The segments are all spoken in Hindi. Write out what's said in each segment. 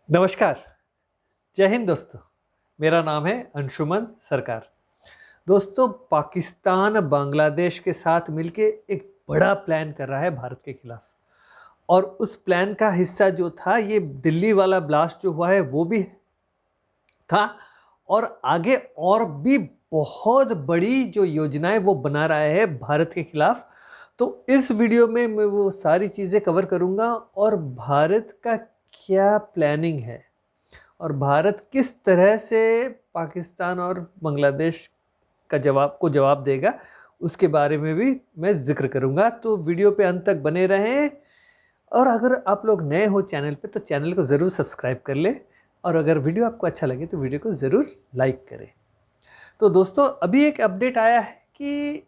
नमस्कार, जय हिंद दोस्तों। मेरा नाम है अंशुमन सरकार। दोस्तों, पाकिस्तान बांग्लादेश के साथ मिलके एक बड़ा प्लान कर रहा है भारत के खिलाफ। और उस प्लान का हिस्सा जो था, ये दिल्ली वाला ब्लास्ट जो हुआ है वो भी था। और आगे और भी बहुत बड़ी जो योजनाएं वो बना रहा है भारत के खिलाफ। तो इस वीडियो में मैं वो सारी चीज़ें कवर करूंगा और भारत का क्या प्लानिंग है और भारत किस तरह से पाकिस्तान और बांग्लादेश का जवाब देगा, उसके बारे में भी मैं जिक्र करूंगा। तो वीडियो पे अंत तक बने रहें। और अगर आप लोग नए हो चैनल पे तो चैनल को ज़रूर सब्सक्राइब कर ले, और अगर वीडियो आपको अच्छा लगे तो वीडियो को ज़रूर लाइक करें। तो दोस्तों, अभी एक अपडेट आया है कि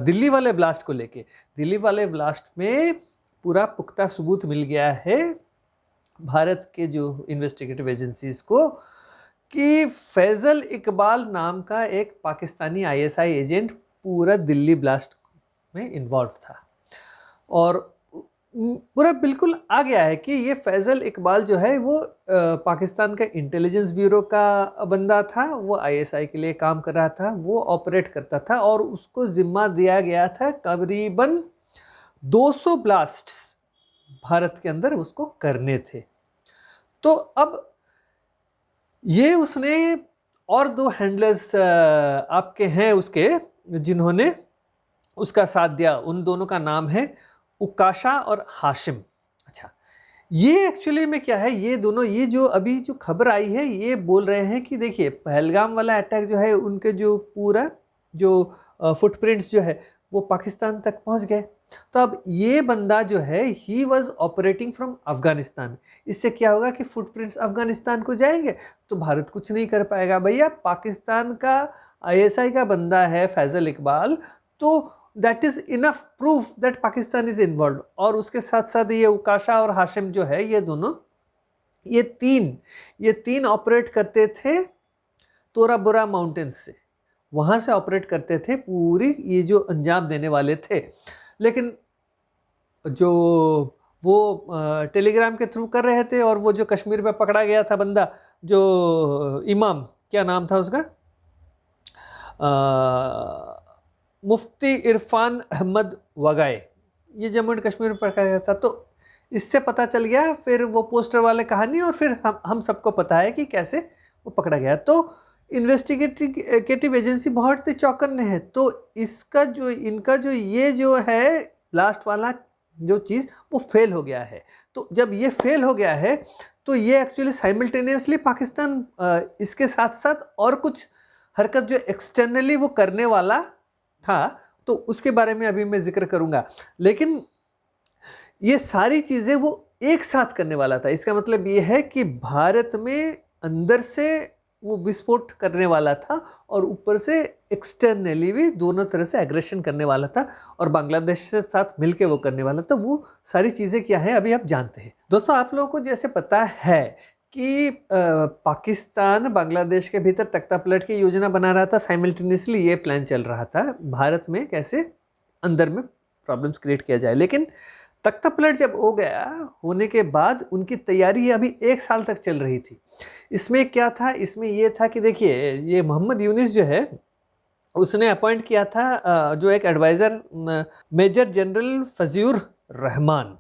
दिल्ली वाले ब्लास्ट को लेके, दिल्ली वाले ब्लास्ट में पूरा पुख्ता सबूत मिल गया है भारत के जो इन्वेस्टिगेटिव एजेंसीज को, कि फैजल इकबाल नाम का एक पाकिस्तानी आईएसआई एजेंट पूरा दिल्ली ब्लास्ट में इन्वॉल्व था। और पूरा बिल्कुल आ गया है कि ये फैजल इकबाल जो है वो पाकिस्तान का इंटेलिजेंस ब्यूरो का बंदा था। वो आईएसआई के लिए काम कर रहा था, वो ऑपरेट करता था और उसको जिम्मा दिया गया था करीबन 200 ब्लास्ट्स भारत के अंदर उसको करने थे। तो अब ये उसने और दो हैंडलर्स आपके हैं उसके, जिन्होंने उसका साथ दिया। उन दोनों का नाम है उकाशा और हाशिम। अच्छा, ये एक्चुअली में क्या है, ये दोनों, ये जो अभी जो खबर आई है, ये बोल रहे हैं कि देखिए, पहलगाम वाला अटैक जो है, उनके जो पूरा जो फुटप्रिंट्स जो है वो पाकिस्तान तक पहुंच गए। तो अब ये बंदा जो है, he was operating from Afghanistan. इससे क्या होगा कि फुटप्रिंट्स अफगानिस्तान को जाएंगे तो भारत कुछ नहीं कर पाएगा। भैया, पाकिस्तान का आईएसआई का बंदा है फैजल इकबाल, तो that is enough proof that Pakistan is involve. और उसके साथ साथ ये उकाशा और हाशिम जो है, ये दोनों, ये तीन ऑपरेट करते थे तोरा बोरा माउंटेन्स से, वहां से ऑपरेट करते थे, पूरी ये जो अंजाम देने वाले थे। लेकिन जो वो टेलीग्राम के थ्रू कर रहे थे, और वो जो कश्मीर में पकड़ा गया था बंदा, जो इमाम, क्या नाम था उसका, मुफ्ती इरफान अहमद वगाए, ये जम्मू एंड कश्मीर में पकड़ा गया था। तो इससे पता चल गया, फिर वो पोस्टर वाले कहानी, और फिर हम सबको पता है कि कैसे वो पकड़ा गया। तो इन्वेस्टिगेटिव एजेंसी बहुत ही चौकन्ने है। तो इनका जो ये जो है लास्ट वाला जो चीज़, वो फेल हो गया है। तो जब ये फेल हो गया है तो ये एक्चुअली साइमल्टेनियसली पाकिस्तान इसके साथ साथ और कुछ हरकत जो एक्सटर्नली वो करने वाला था, तो उसके बारे में अभी मैं जिक्र करूंगा। लेकिन ये सारी चीजें वो एक साथ करने वाला था। इसका मतलब ये है कि भारत में अंदर से वो विस्फोट करने वाला था, और ऊपर से एक्सटर्नली भी दोनों तरह से एग्रेशन करने वाला था, और बांग्लादेश से साथ मिलके वो करने वाला था। वो सारी चीजें क्या है अभी आप जानते हैं। दोस्तों, आप लोगों को जैसे पता है कि पाकिस्तान बांग्लादेश के भीतर तख्ता पलट की योजना बना रहा था। साइमल्टेनियसली ये प्लान चल रहा था भारत में, कैसे अंदर में प्रॉब्लम्स क्रिएट किया जाए। लेकिन तख्ता पलट जब हो गया, होने के बाद उनकी तैयारी अभी 1 साल तक चल रही थी। इसमें क्या था, इसमें ये था कि देखिए, ये मोहम्मद यूनिस जो है, उसने अपॉइंट किया था जो एक एडवाइजर, मेजर जनरल फजीउर रहमान।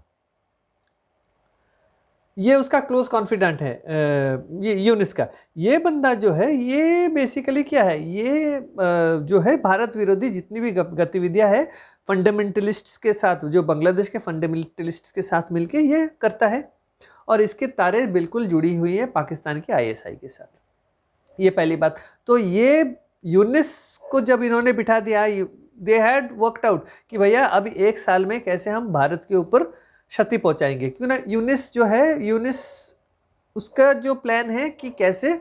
ये उसका क्लोज कॉन्फिडेंट है, ये यूनिस का। ये बंदा जो है, ये बेसिकली क्या है, ये जो है भारत विरोधी जितनी भी गतिविधियां है फंडामेंटलिस्ट्स के साथ, जो बांग्लादेश के फंडामेंटलिस्ट्स के साथ मिलके ये करता है। और इसके तारे बिल्कुल जुड़ी हुई है पाकिस्तान के आईएसआई के साथ। ये पहली बात। तो ये यूनिस को जब इन्होंने बिठा दिया, दे हैड वर्कड आउट कि भैया अभी 1 साल में कैसे हम भारत के ऊपर क्षति पहुंचाएंगे। क्यों ना, यूनिस जो है, यूनिस उसका जो प्लान है कि कैसे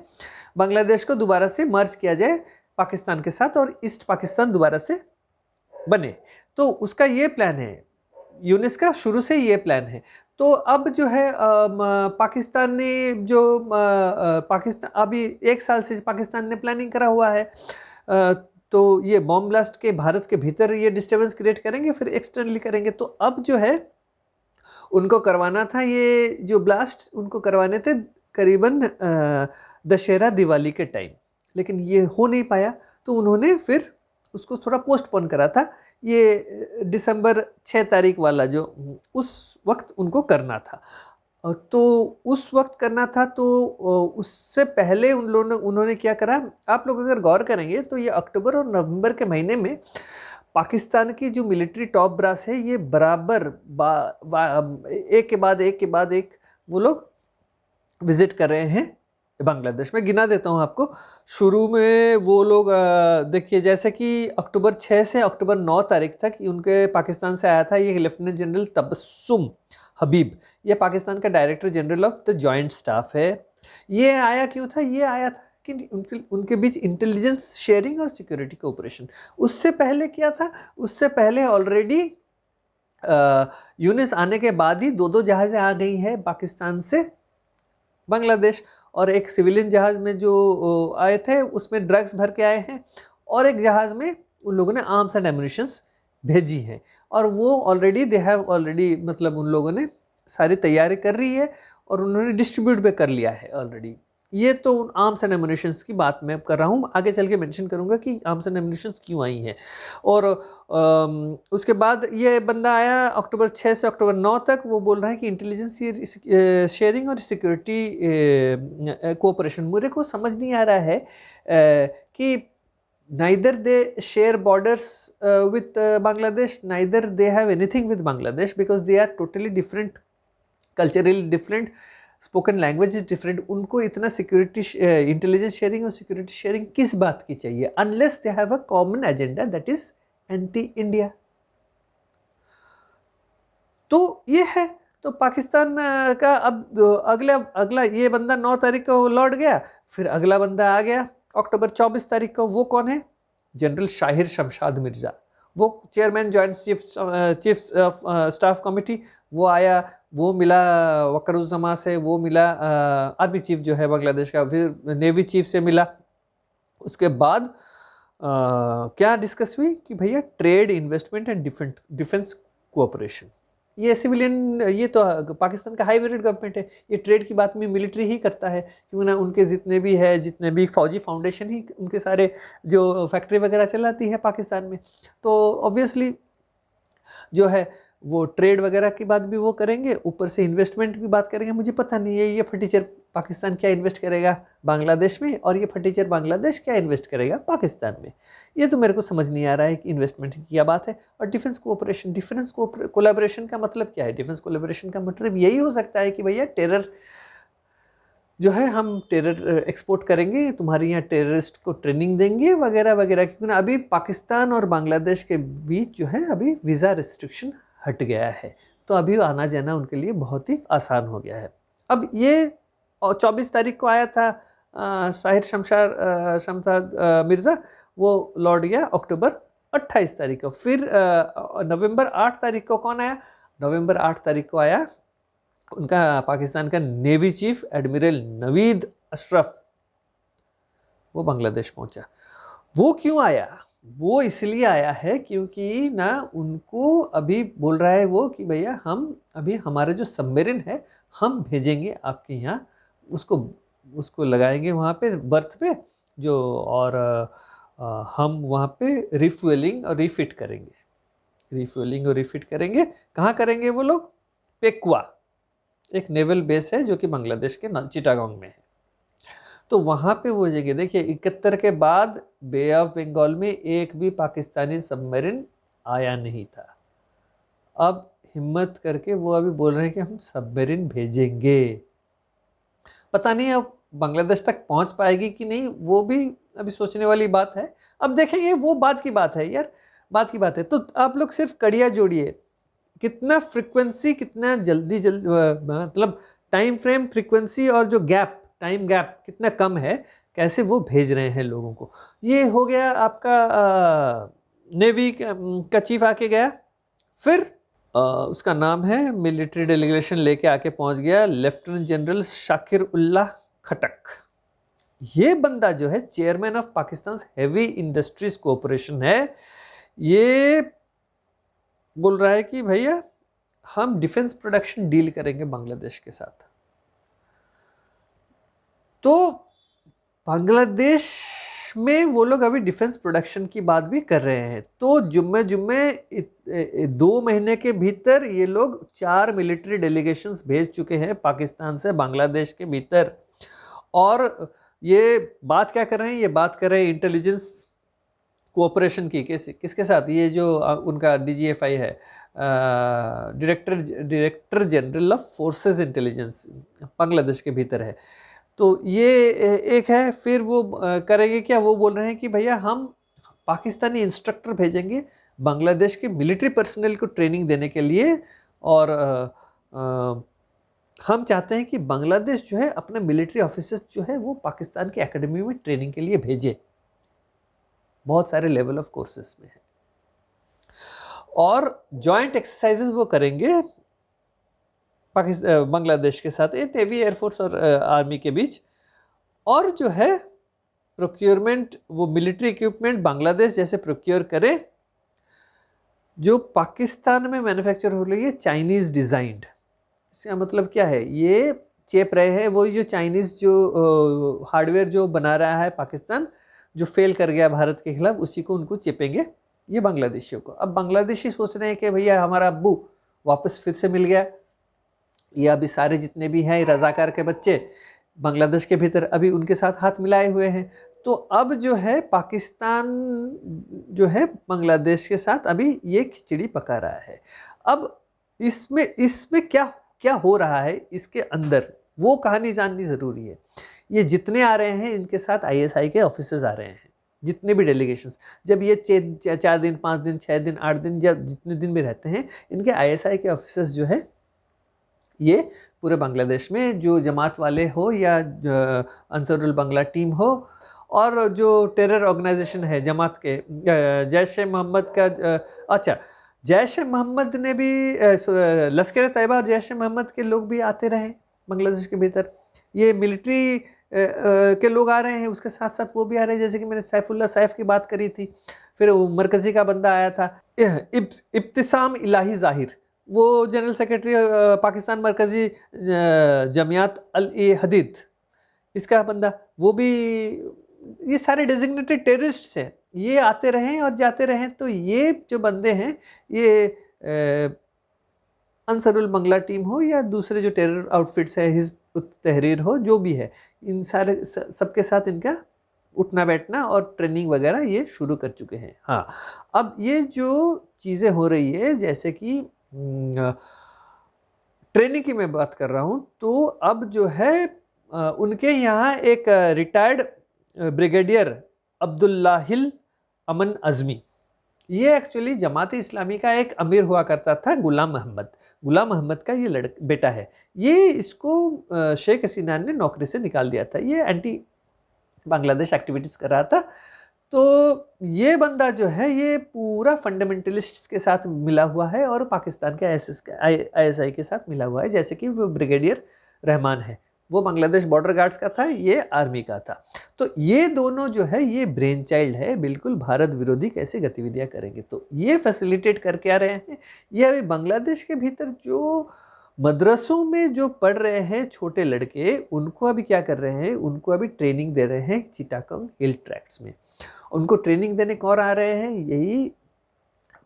बांग्लादेश को दोबारा से मर्ज किया जाए पाकिस्तान के साथ, और ईस्ट पाकिस्तान दोबारा से बने। तो उसका ये प्लान है, यूनिस का शुरू से ये प्लान है। तो अब जो है पाकिस्तान ने जो पाकिस्तान अभी 1 साल से पाकिस्तान ने प्लानिंग करा हुआ है। तो ये बॉम्ब ब्लास्ट के भारत के भीतर ये डिस्टर्बेंस क्रिएट करेंगे, फिर एक्सटर्नली करेंगे। तो अब जो है उनको करवाना था, ये जो ब्लास्ट उनको करवाने थे करीबन दशहरा दिवाली के टाइम, लेकिन ये हो नहीं पाया, तो उन्होंने फिर उसको थोड़ा पोस्टपोन करा था। ये दिसंबर 6 तारीख वाला जो उस वक्त उनको करना था। तो उस वक्त करना था, तो उससे पहले उन्होंने क्या करा, आप लोग अगर गौर करेंगे तो ये अक्टूबर और नवंबर के महीने में पाकिस्तान की जो मिलिट्री टॉप ब्रास है, ये बराबर एक के बाद एक के बाद एक वो लोग विजिट कर रहे हैं बांग्लादेश में। गिना देता हूं आपको। शुरू में वो लोग देखिए, जैसे कि अक्टूबर 6 से अक्टूबर 9 तारीख तक उनके पाकिस्तान से आया था ये लेफ्टिनेंट जनरल तबस्सुम हबीब। ये पाकिस्तान का director general of the joint staff है। ये आया क्यों था? ये आया था कि उनके बीच इंटेलिजेंस शेयरिंग और सिक्योरिटी कोऑपरेशन। उससे पहले क्या था? उससे पहले ऑलरेडी यूनिस आने के बाद ही दो जहाज़ें आ गई हैं पाकिस्तान से बांग्लादेश, और एक सिविलियन जहाज़ में जो आए थे उसमें ड्रग्स भर के आए हैं, और एक जहाज़ में उन लोगों ने आर्म्स एंड एम्युनिशंस भेजी हैं। और वो ऑलरेडी दे हैव ऑलरेडी, मतलब उन लोगों ने सारी तैयारी कर रही है और उन्होंने डिस्ट्रीब्यूट भी कर लिया है ऑलरेडी। ये तो आर्म्स एंड एम्युनिशंस की बात मैं कर रहा हूँ, आगे चल के मेंशन करूँगा कि आर्म्स एंड एम्युनिशंस क्यों आई हैं। और उसके बाद ये बंदा आया अक्टूबर 6 से अक्टूबर 9 तक। वो बोल रहा है कि इंटेलिजेंस शेयरिंग और सिक्योरिटी कोऑपरेशन। मुझे को समझ नहीं आ रहा है कि neither they share borders with Bangladesh, neither they have anything with Bangladesh, because they are totally different, culturally different, spoken language is different. उनको इतना सिक्योरिटी इंटेलिजेंस शेयरिंग और सिक्योरिटी शेयरिंग किस बात की चाहिए, unless they have a common agenda that is anti India। तो ये है। तो पाकिस्तान का अब अगला ये बंदा 9 तारीख को लौट गया। फिर अगला बंदा आ गया अक्टूबर 24 तारीख को। वो कौन है? जनरल शाहिर शमशाद मिर्जा। वो chairman joint chief staff committee. वो आया, वो मिला वकरुज़्ज़मा से, वो मिला आर्मी चीफ जो है बांग्लादेश का, फिर नेवी चीफ से मिला। उसके बाद क्या डिस्कस हुई कि भैया trade, investment and defence cooperation. ये सिविलियन, ये तो पाकिस्तान का हाइब्रिड गवर्नमेंट है, ये ट्रेड की बात में मिलिट्री ही करता है, क्योंकि ना उनके जितने भी है, जितने भी फौजी फाउंडेशन ही उनके सारे जो फैक्ट्री वगैरह चलाती है पाकिस्तान में। तो ऑब्वियसली जो है वो ट्रेड वगैरह की बात भी वो करेंगे, ऊपर से इन्वेस्टमेंट की बात करेंगे। मुझे पता नहीं है ये फटीचर पाकिस्तान क्या इन्वेस्ट करेगा बांग्लादेश में, और ये फटीचर बांग्लादेश क्या इन्वेस्ट करेगा पाकिस्तान में। ये तो मेरे को समझ नहीं आ रहा है कि इन्वेस्टमेंट की क्या बात है। और डिफेंस कोऑपरेशन, डिफेंस कोलैबोरेशन का मतलब क्या है? डिफेंस कोलैबोरेशन का मतलब यही हो सकता है कि भैया टेरर जो है, हम टेरर एक्सपोर्ट करेंगे, तुम्हारे यहाँ टेररिस्ट को ट्रेनिंग देंगे वगैरह वगैरह। क्योंकि ना अभी पाकिस्तान और बांग्लादेश के बीच जो है अभी वीज़ा रिस्ट्रिक्शन हट गया है, तो अभी आना जाना उनके लिए बहुत ही आसान हो गया है। अब ये 24 तारीख को आया था शाहिर शमशाद मिर्ज़ा, वो लौट गया अक्टूबर 28 तारीख को। फिर नवंबर 8 तारीख को कौन आया? नवंबर 8 तारीख को आया उनका पाकिस्तान का navy chief admiral Naveed Ashraf. वो बांग्लादेश पहुंचा। वो क्यों आया? वो इसलिए आया है क्योंकि ना उनको अभी बोल रहा है वो कि भैया हम अभी हमारे जो सबमरीन है हम भेजेंगे आपके यहाँ, उसको लगाएंगे वहाँ पे बर्थ पे जो, और हम वहाँ पे रिफ्यूलिंग और रिफिट करेंगे। कहाँ करेंगे वो लोग? पेक्वा, एक नेवल बेस है जो कि बांग्लादेश के चिटागोंग में है। तो वहाँ पे वो जगह देखिए, 71 के बाद बे ऑफ बंगाल में एक भी पाकिस्तानी सबमरीन आया नहीं था। अब हिम्मत करके वो अभी बोल रहे हैं कि हम सबमरीन भेजेंगे। पता नहीं अब बांग्लादेश तक पहुँच पाएगी कि नहीं, वो भी अभी सोचने वाली बात है। अब देखेंगे, वो बात की बात है यार, बात की बात है। तो आप लोग सिर्फ कड़िया जोड़िए, कितना फ्रीक्वेंसी, कितना जल्दी मतलब टाइम फ्रेम, फ्रीक्वेंसी और जो गैप, टाइम गैप कितना कम है, कैसे वो भेज रहे हैं लोगों को। ये हो गया आपका नेवी का चीफ आके गया। फिर उसका नाम है, मिलिट्री डेलीगेशन लेके आके पहुंच गया लेफ्टिनेंट जनरल शाकिर उल्लाह खटक। ये बंदा जो है chairman of Pakistan heavy industries cooperation है। ये बोल रहा है कि भैया हम डिफेंस प्रोडक्शन डील करेंगे बांग्लादेश के साथ। तो बांग्लादेश में वो लोग अभी डिफेंस प्रोडक्शन की बात भी कर रहे हैं। तो जुम्मे 2 महीने के भीतर ये लोग 4 मिलिट्री डेलीगेशंस भेज चुके हैं पाकिस्तान से बांग्लादेश के भीतर। और ये बात क्या कर रहे हैं, ये बात कर रहे हैं इंटेलिजेंस कोऑपरेशन की। किसके साथ? ये जो उनका DGFI है, director general of forces intelligence, Bangladesh के भीतर है। तो ये एक है। फिर वो करेंगे क्या, वो बोल रहे हैं कि भैया हम पाकिस्तानी इंस्ट्रक्टर भेजेंगे बांग्लादेश के मिलिट्री पर्सनल को ट्रेनिंग देने के लिए। और हम चाहते हैं कि बांग्लादेश जो है अपने मिलिट्री ऑफिसर्स जो है वो पाकिस्तान की एकेडमी में ट्रेनिंग के लिए भेजे। बहुत सारे लेवल ऑफ कोर्सेस में है। और जॉइंट एक्सरसाइजेस वो करेंगे बांग्लादेश के साथ, नेवी, एयरफोर्स और आर्मी के बीच। और जो है प्रोक्योरमेंट, वो मिलिट्री इक्विपमेंट बांग्लादेश जैसे प्रोक्योर करे जो पाकिस्तान में मैन्युफैक्चर हो रही है, चाइनीज डिजाइंड। इसका मतलब क्या है, ये चेप रहे हैं वो जो चाइनीज जो हार्डवेयर जो बना रहा है पाकिस्तान, जो फेल कर गया भारत के खिलाफ, उसी को उनको चेपेंगे ये बांग्लादेशियों को। अब बांग्लादेशी सोच रहे हैं कि भैया हमारा अब्बू वापस फिर से मिल गया। ये अभी सारे जितने भी हैं रजाकार के बच्चे बांग्लादेश के भीतर अभी उनके साथ हाथ मिलाए हुए हैं। तो अब जो है पाकिस्तान जो है बांग्लादेश के साथ अभी ये खिचड़ी पका रहा है। अब इसमें क्या क्या हो रहा है इसके अंदर, वो कहानी जाननी ज़रूरी है। ये जितने आ रहे हैं इनके साथ ISI के ऑफिसर्स आ रहे हैं, जितने भी डेलीगेशंस। जब ये 4 दिन, 5 दिन, 6 दिन, 8 दिन, जब जितने दिन भी रहते हैं, इनके ISI के ऑफिसर्स जो है ये पूरे बांग्लादेश में, जो जमात वाले हो या अंसरुल बांग्ला टीम हो, और जो टेरर ऑर्गेनाइजेशन है जमात के, जैश ए मोहम्मद का, अच्छा जैश ए मोहम्मद ने भी, लश्कर तैयबा और जैश ए मोहम्मद के लोग भी आते रहे बांग्लादेश के भीतर। ये मिलिट्री के लोग आ रहे हैं, उसके साथ साथ वो भी आ रहे हैं। जैसे कि मैंने सैफुल्ला सैफ की बात करी थी, फिर वो मरकज़ी का बंदा आया था, इब्तिसाम इलाही ज़ाहिर, वो जनरल सेक्रेटरी पाकिस्तान मरकज़ी जमियात अल हदीद, इसका बंदा, वो भी, ये सारे डेजिग्नेटेड टेररिस्ट्स हैं। ये आते रहें और जाते रहें। तो ये जो बंदे हैं, ये अंसरुल बांग्ला टीम हो या दूसरे जो टेरर आउटफिट्स है, हिज़्ब उत तहरीर हो, जो भी है, इन सारे सबके साथ इनका उठना बैठना और ट्रेनिंग वगैरह ये शुरू कर चुके हैं। हाँ, अब ये जो चीज़ें हो रही है, जैसे कि ट्रेनिंग की मैं बात कर रहा हूँ, तो अब जो है उनके यहाँ एक रिटायर्ड ब्रिगेडियर अब्दुल्लाहिल अमन अज़मी, ये एक्चुअली जमात इस्लामी का एक अमीर हुआ करता था, गुलाम अहमद का ये बेटा है। ये इसको शेख हसीना ने नौकरी से निकाल दिया था। ये एंटी बांग्लादेश एक्टिविटीज़ कर रहा था। तो ये बंदा जो है ये पूरा फंडामेंटलिस्ट्स के साथ मिला हुआ है और पाकिस्तान के ISI के साथ मिला हुआ है। जैसे कि वो ब्रिगेडियर रहमान है, वो बांग्लादेश बॉर्डर गार्ड्स का था, ये आर्मी का था। तो ये दोनों जो है ये ब्रेन चाइल्ड है, बिल्कुल भारत विरोधी कैसे गतिविधियां करेंगे। तो ये फैसिलिटेट करके आ रहे हैं। ये अभी बांग्लादेश के भीतर जो मदरसों में जो पढ़ रहे हैं छोटे लड़के, उनको अभी क्या कर रहे हैं, उनको अभी ट्रेनिंग दे रहे हैं चिटागंग हिल ट्रैक्ट्स में। उनको ट्रेनिंग देने कौन आ रहे हैं, यही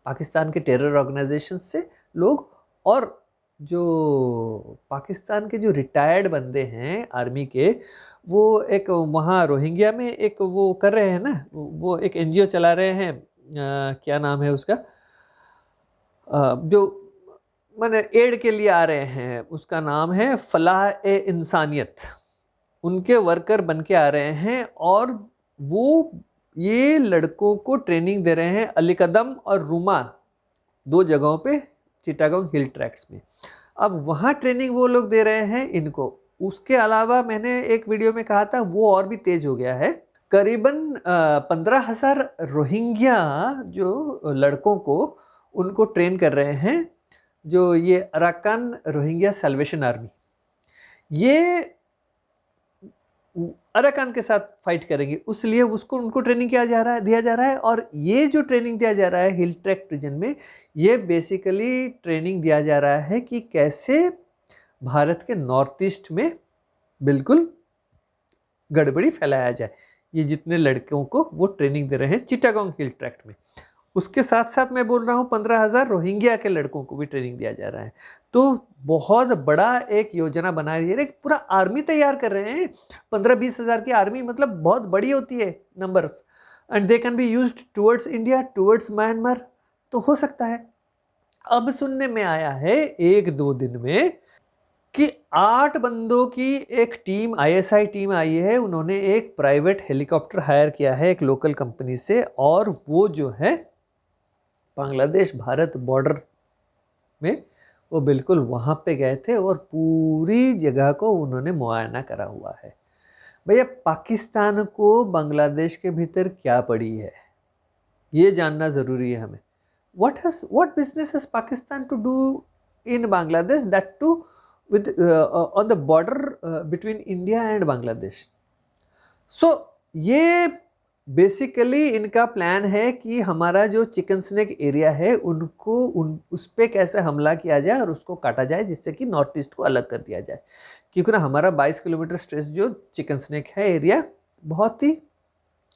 पाकिस्तान के टेरर ऑर्गेनाइजेशन से लोग, और जो पाकिस्तान के जो रिटायर्ड बंदे हैं आर्मी के, वो एक वहाँ रोहिंग्या में एक वो कर रहे हैं ना, वो एक NGO चला रहे हैं, क्या नाम है उसका, जो मैंने एड के लिए आ रहे हैं, उसका नाम है फलाह-ए-इंसानियत। उनके वर्कर बन के आ रहे हैं और वो ये लड़कों को ट्रेनिंग दे रहे हैं अलीकदम और रुमा, 2 जगहों पे चिटागोंग हिल ट्रैक्ट्स में। अब वहाँ ट्रेनिंग वो लोग दे रहे हैं इनको। उसके अलावा मैंने एक वीडियो में कहा था, वो और भी तेज हो गया है। करीबन 15,000 रोहिंग्या जो लड़कों को उनको ट्रेन कर रहे हैं, जो ये अराकान रोहिंग्या सैल्वेशन आर्मी, ये अराकान के साथ फाइट करेंगे, उसलिए उसको उनको ट्रेनिंग दिया जा रहा है। और ये जो ट्रेनिंग दिया जा रहा है हिल ट्रैक्ट रीजन में, ये बेसिकली ट्रेनिंग दिया जा रहा है कि कैसे भारत के नॉर्थ ईस्ट में बिल्कुल गड़बड़ी फैलाया जाए। ये जितने लड़कों को वो ट्रेनिंग दे रहे हैं चिटागोंग हिल ट्रैक्ट में, उसके साथ साथ मैं बोल रहा हूँ 15,000 रोहिंग्या के लड़कों को भी ट्रेनिंग दिया जा रहा है। तो बहुत बड़ा एक योजना बना रही है, पूरा आर्मी तैयार कर रहे हैं। 15-20 हज़ार की आर्मी मतलब बहुत बड़ी होती है numbers, and they can be used towards India, towards Myanmar. तो हो सकता है। अब सुनने में आया है 1-2 दिन में कि 8 बंदों की एक टीम, ISI टीम आई है, उन्होंने एक प्राइवेट हेलीकॉप्टर हायर किया है एक लोकल कंपनी से, और वो जो है बांग्लादेश भारत बॉर्डर में वो बिल्कुल वहाँ पे गए थे और पूरी जगह को उन्होंने मुआयना करा हुआ है। भैया पाकिस्तान को बांग्लादेश के भीतर क्या पड़ी है ये जानना ज़रूरी है हमें। what business has Pakistan to do in Bangladesh, that too with on the border between India and Bangladesh? So ये बेसिकली इनका प्लान है कि हमारा जो चिकन स्नेक एरिया है उनको उस पर कैसे हमला किया जाए और उसको काटा जाए, जिससे कि नॉर्थ ईस्ट को अलग कर दिया जाए। क्योंकि ना हमारा 22 किलोमीटर स्ट्रेच जो चिकन स्नेक है एरिया बहुत ही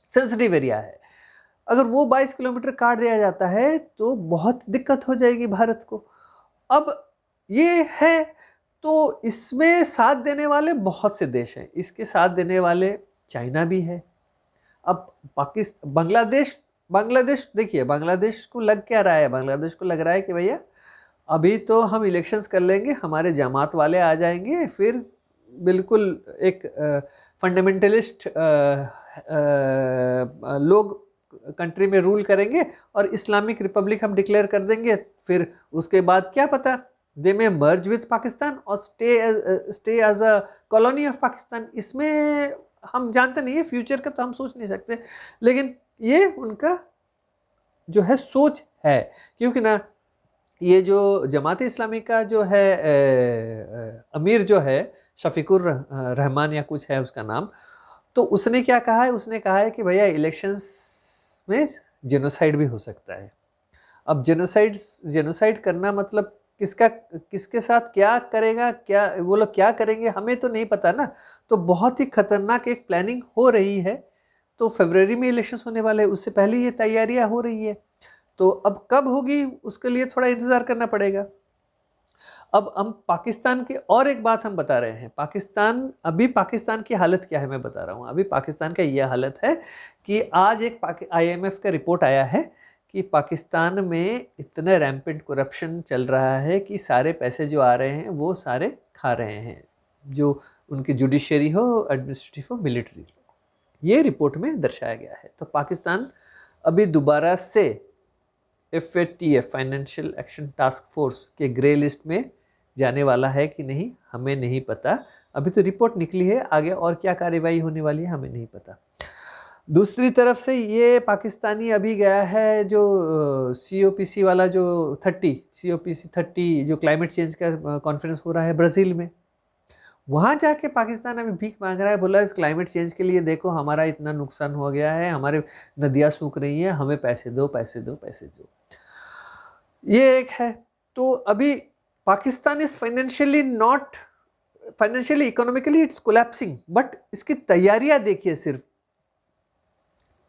सेंसिटिव एरिया है। अगर वो 22 किलोमीटर काट दिया जाता है तो बहुत दिक्कत हो जाएगी भारत को। अब ये है, तो इसमें साथ देने वाले बहुत से देश हैं, इसके साथ देने वाले चाइना भी है। अब बांग्लादेश देखिए, बांग्लादेश को लग क्या रहा है, बांग्लादेश को लग रहा है कि भैया अभी तो हम इलेक्शंस कर लेंगे, हमारे जमात वाले आ जाएंगे, फिर बिल्कुल एक फंडामेंटलिस्ट लोग कंट्री में रूल करेंगे और इस्लामिक रिपब्लिक हम डिक्लेयर कर देंगे। फिर उसके बाद क्या पता, दे में मर्ज विथ पाकिस्तान और stay as a colony of Pakistan. इसमें हम जानते नहीं है, फ्यूचर का तो हम सोच नहीं सकते, लेकिन ये उनका जो है सोच है। क्योंकि ना ये जो जमात इस्लामी का जो है अमीर जो है शफीकुर रहमान या कुछ है उसका नाम, तो उसने क्या कहा है, उसने कहा है कि भैया इलेक्शंस में जेनोसाइड भी हो सकता है। अब जेनोसाइड करना मतलब किसके साथ क्या करेगा, क्या वो लोग क्या करेंगे हमें तो नहीं पता ना। तो बहुत ही खतरनाक एक प्लानिंग हो रही है। तो फरवरी में इलेक्शंस होने वाले हैं, उससे पहले ये तैयारियां हो रही है। तो अब कब होगी उसके लिए थोड़ा इंतजार करना पड़ेगा। अब हम पाकिस्तान की और एक बात हम बता रहे हैं, पाकिस्तान की हालत क्या है मैं बता रहा हूँ। अभी पाकिस्तान का यह हालत है कि आज एक IMF का रिपोर्ट आया है कि पाकिस्तान में इतना रैम्पेंट करप्शन चल रहा है कि सारे पैसे जो आ रहे हैं वो सारे खा रहे हैं, जो उनकी जुडिशरी हो, एडमिनिस्ट्रेटिव हो, मिलिट्री हो। ये रिपोर्ट में दर्शाया गया है। तो पाकिस्तान अभी दोबारा से FATF financial action task force के ग्रे लिस्ट में जाने वाला है कि नहीं हमें नहीं पता। अभी तो रिपोर्ट निकली है, आगे और क्या कार्रवाई होने वाली है हमें नहीं पता। दूसरी तरफ से ये पाकिस्तानी अभी गया है जो COPC वाला जो 30 जो क्लाइमेट चेंज का कॉन्फ्रेंस हो रहा है ब्राज़ील में, वहाँ जाके पाकिस्तान अभी भीख मांग रहा है। बोला इस क्लाइमेट चेंज के लिए देखो हमारा इतना नुकसान हो गया है, हमारे नदियाँ सूख रही हैं, हमें पैसे दो पैसे दो पैसे दो। ये एक है। तो अभी Pakistan is financially economically it's collapsing, but इसकी तैयारियां देखिए, सिर्फ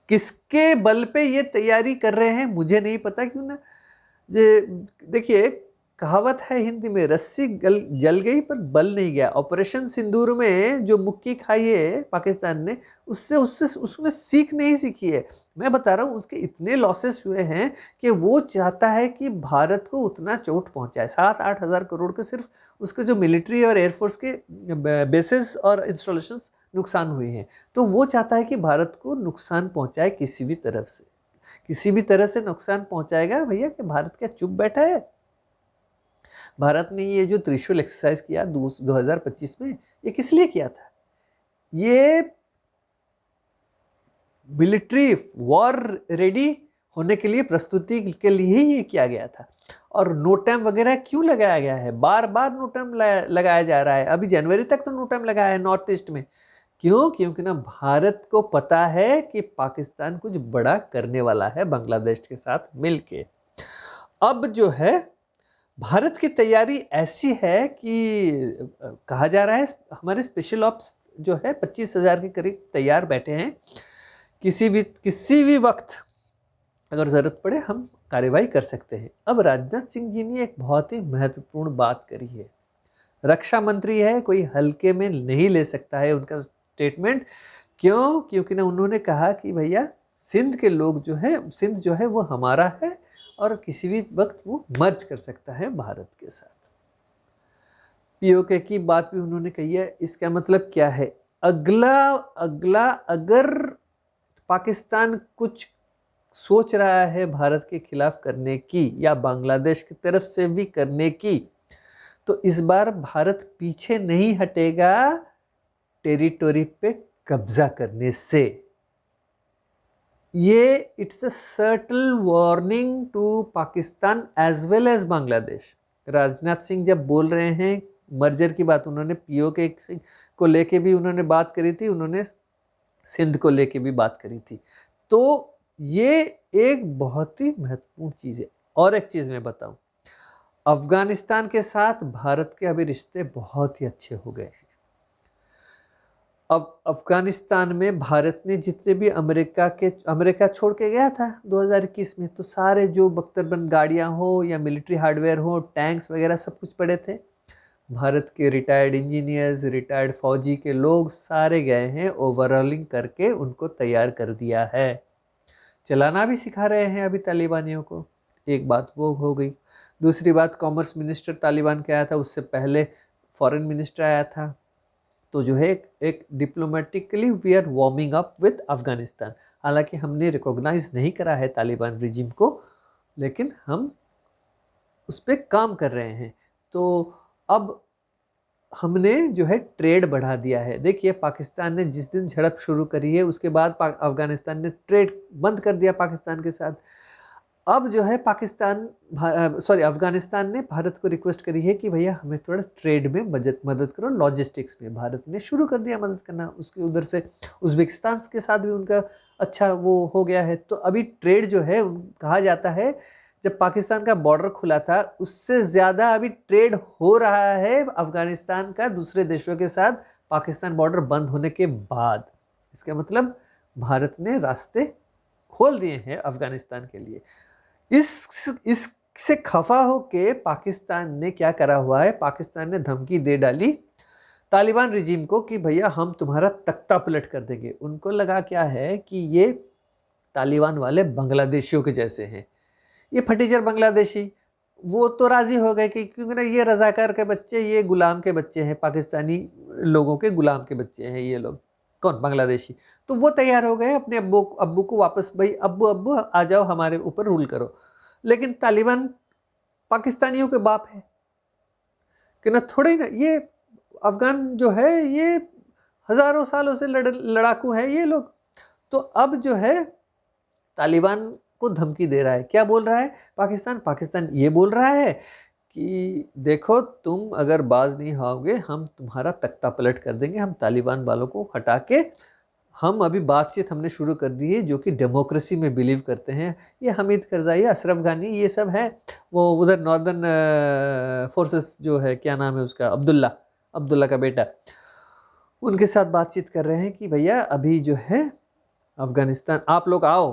किसके बल पे ये तैयारी कर रहे हैं मुझे नहीं पता। क्यों ना देखिए, कहावत है हिंदी में, रस्सी जल गई पर बल नहीं गया। ऑपरेशन सिंदूर में जो मुक्की खाई है पाकिस्तान ने, उसने सीख नहीं सीखी है। मैं बता रहा हूँ उसके इतने लॉसेस हुए हैं कि वो चाहता है कि भारत को उतना चोट पहुंचाए। 7-8 हज़ार करोड़ के सिर्फ उसके जो मिलिट्री और एयरफोर्स के बेसेस और इंस्टॉलेशंस नुकसान हुए हैं। तो वो चाहता है कि भारत को नुकसान पहुंचाए किसी भी तरफ से, किसी भी तरह से नुकसान पहुंचाएगा। भैया कि भारत क्या चुप बैठा है? भारत ने ये जो त्रिशूल एक्सरसाइज किया 2025 में, ये किस लिए किया था? ये मिलिट्री वॉर रेडी होने के लिए, प्रस्तुति के लिए ही ये किया गया था। और नोटैम वगैरह क्यों लगाया गया है? बार बार नोटैम लगाया जा रहा है। अभी जनवरी तक तो नोटैम लगाया है नॉर्थ ईस्ट में। क्यों? क्योंकि ना भारत को पता है कि पाकिस्तान कुछ बड़ा करने वाला है बांग्लादेश के साथ मिलके। अब जो है भारत की तैयारी ऐसी है कि कहा जा रहा है हमारे स्पेशल ऑप्स जो है 25,000 के करीब तैयार बैठे हैं। किसी भी वक्त अगर ज़रूरत पड़े हम कार्रवाई कर सकते हैं। अब राजनाथ सिंह जी ने एक बहुत ही महत्वपूर्ण बात करी है। रक्षा मंत्री है, कोई हल्के में नहीं ले सकता है उनका स्टेटमेंट। क्यों? क्योंकि ना उन्होंने कहा कि भैया सिंध के लोग जो है, सिंध जो है वो हमारा है और किसी भी वक्त वो मर्ज कर सकता है भारत के साथ। पीओके की बात भी उन्होंने कही है। इसका मतलब क्या है? अगला अगला अगर पाकिस्तान कुछ सोच रहा है भारत के खिलाफ करने की या बांग्लादेश की तरफ से भी करने की, तो इस बार भारत पीछे नहीं हटेगा टेरिटोरी पे कब्जा करने से। ये it's a subtle warning to Pakistan as well as Bangladesh. Rajnath Singh जब बोल रहे हैं मर्जर की बात, उन्होंने पीओके को लेके भी उन्होंने बात करी थी, उन्होंने सिंध को लेके भी बात करी थी। तो ये एक बहुत ही महत्वपूर्ण चीज़ है। और एक चीज़ मैं बताऊं, अफगानिस्तान के साथ भारत के अभी रिश्ते बहुत ही अच्छे हो गए हैं। अब अफगानिस्तान में भारत ने जितने भी अमेरिका छोड़ के गया था 2021 में, तो सारे जो बख्तरबंद गाड़ियां हो या मिलिट्री हार्डवेयर हो, टैंक्स वगैरह सब कुछ पड़े थे। भारत के रिटायर्ड इंजीनियर्स, रिटायर्ड फौजी के लोग सारे गए हैं, ओवरऑलिंग करके उनको तैयार कर दिया है। चलाना भी सिखा रहे हैं अभी तालिबानियों को। एक बात वो हो गई। दूसरी बात, कॉमर्स मिनिस्टर तालिबान के आया था, उससे पहले फॉरेन मिनिस्टर आया था। तो जो है एक diplomatically we are warming up with Afghanistan. हालांकि हमने रिकॉग्नाइज नहीं करा है तालिबान रिजिम को, लेकिन हम उस पर काम कर रहे हैं। तो अब हमने जो है ट्रेड बढ़ा दिया है। देखिए पाकिस्तान ने जिस दिन झड़प शुरू करी है उसके बाद अफगानिस्तान ने ट्रेड बंद कर दिया पाकिस्तान के साथ। अब जो है अफगानिस्तान ने भारत को रिक्वेस्ट करी है कि भैया हमें थोड़ा ट्रेड में मदद करो, लॉजिस्टिक्स में। भारत ने शुरू कर दिया मदद करना। उसके उधर से उज्बेकिस्तान के साथ भी उनका अच्छा वो हो गया है। तो अभी ट्रेड जो है कहा जाता है जब पाकिस्तान का बॉर्डर खुला था उससे ज़्यादा अभी ट्रेड हो रहा है अफगानिस्तान का दूसरे देशों के साथ, पाकिस्तान बॉर्डर बंद होने के बाद। इसका मतलब भारत ने रास्ते खोल दिए हैं अफगानिस्तान के लिए। इससे खफा होके पाकिस्तान ने क्या करा हुआ है, पाकिस्तान ने धमकी दे डाली तालिबान रिजीम को कि भैया हम तुम्हारा तख्ता पलट कर देंगे। उनको लगा क्या है कि ये तालिबान वाले बांग्लादेशियों के जैसे हैं, ये फटीचर बांग्लादेशी। वो तो राजी हो गए कि क्योंकि ना ये रजाकार के बच्चे, ये गुलाम के बच्चे हैं, पाकिस्तानी लोगों के गुलाम के बच्चे हैं ये लोग। कौन? बांग्लादेशी। तो वो तैयार हो गए अपने अब्बू को वापस, भाई अब्बू आ जाओ हमारे ऊपर रूल करो। लेकिन तालिबान पाकिस्तानियों के बाप है कि ना, थोड़े ना। ये अफगान जो है ये हजारों सालों से लड़ाकू है ये लोग। तो अब जो है तालिबान को धमकी दे रहा है। क्या बोल रहा है पाकिस्तान ये बोल रहा है कि देखो तुम अगर बाज नहीं आओगे हम तुम्हारा तख्ता पलट कर देंगे, हम तालिबान वालों को हटा के हम अभी बातचीत हमने शुरू कर दी है जो कि डेमोक्रेसी में बिलीव करते हैं। ये हमीद करज़ाई, अशरफ गानी, ये सब है। वो उधर नॉर्दर्न फोर्सेस जो है, क्या नाम है उसका, अब्दुल्ला का बेटा, उनके साथ बातचीत कर रहे हैं कि भैया अभी जो है अफगानिस्तान आप लोग आओ,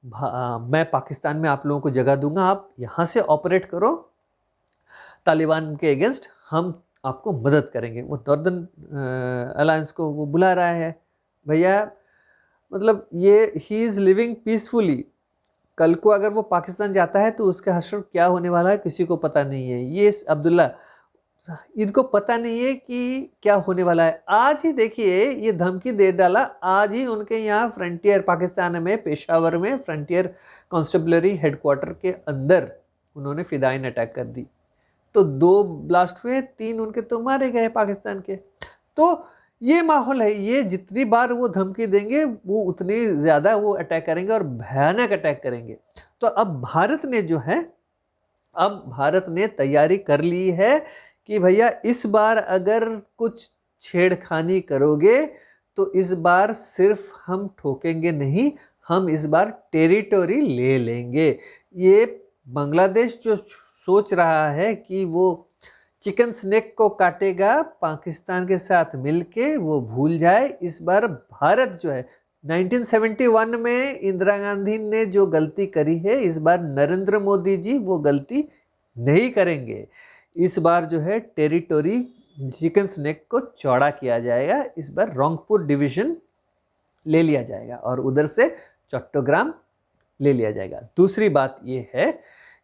मैं पाकिस्तान में आप लोगों को जगह दूंगा, आप यहाँ से ऑपरेट करो तालिबान के अगेंस्ट, हम आपको मदद करेंगे। वो नॉर्दर्न अलायंस को वो बुला रहा है। भैया मतलब ये ही इज़ लिविंग पीसफुली। कल को अगर वो पाकिस्तान जाता है तो उसका हश्र क्या होने वाला है किसी को पता नहीं है। ये अब्दुल्ला, इनको पता नहीं है कि क्या होने वाला है। आज ही देखिए ये धमकी दे डाला, आज ही उनके यहाँ फ्रंटियर पाकिस्तान में पेशावर में फ्रंटियर कॉन्स्टेबलरी हेडक्वार्टर के अंदर उन्होंने फिदाइन अटैक कर दी। तो 2 ब्लास्ट हुए, 3 उनके तो मारे गए पाकिस्तान के। तो ये माहौल है। ये जितनी बार वो धमकी देंगे वो उतनी ज़्यादा वो अटैक करेंगे और भयानक अटैक करेंगे। तो अब भारत ने जो है, अब भारत ने तैयारी कर ली है कि भैया इस बार अगर कुछ छेड़खानी करोगे तो इस बार सिर्फ हम ठोकेंगे नहीं, हम इस बार टेरिटोरी ले लेंगे। ये बांग्लादेश जो सोच रहा है कि वो चिकन स्नेक को काटेगा पाकिस्तान के साथ मिलके, वो भूल जाए। इस बार भारत जो है 1971 में इंदिरा गांधी ने जो गलती करी है, इस बार नरेंद्र मोदी जी वो गलती नहीं करेंगे। इस बार जो है टेरिटोरी चिकन स्नेक को चौड़ा किया जाएगा। इस बार रंगपुर डिवीजन ले लिया जाएगा और उधर से चट्टग्राम ले लिया जाएगा। दूसरी बात ये है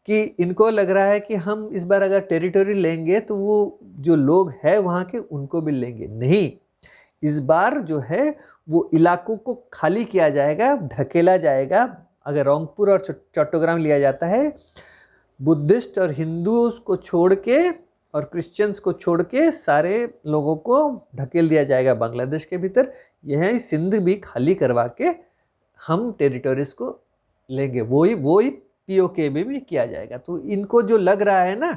कि इनको लग रहा है कि हम इस बार अगर टेरिटोरी लेंगे तो वो जो लोग हैं वहाँ के उनको भी लेंगे। नहीं, इस बार जो है वो इलाकों को खाली किया जाएगा, ढकेला जाएगा। अगर रंगपुर और चट्टग्राम लिया जाता है, बुद्धिस्ट और हिंदुओं को छोड़ के और क्रिश्चियंस को छोड़ के सारे लोगों को ढकेल दिया जाएगा बांग्लादेश के भीतर। यह सिंध भी खाली करवा के हम टेरिटोरीज को लेंगे। वही पीओके में किया जाएगा। तो इनको जो लग रहा है ना,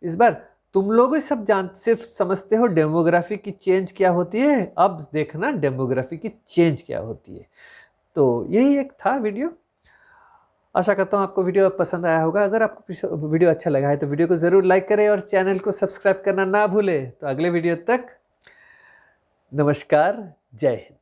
इस बार तुम लोग सब सिर्फ समझते हो डेमोग्राफी की चेंज क्या होती है, अब देखना डेमोग्राफी की चेंज क्या होती है। तो यही एक था वीडियो। आशा करता हूँ आपको वीडियो पसंद आया होगा। अगर आपको वीडियो अच्छा लगा है तो वीडियो को ज़रूर लाइक करें और चैनल को सब्सक्राइब करना ना भूलें। तो अगले वीडियो तक नमस्कार, जय हिंद।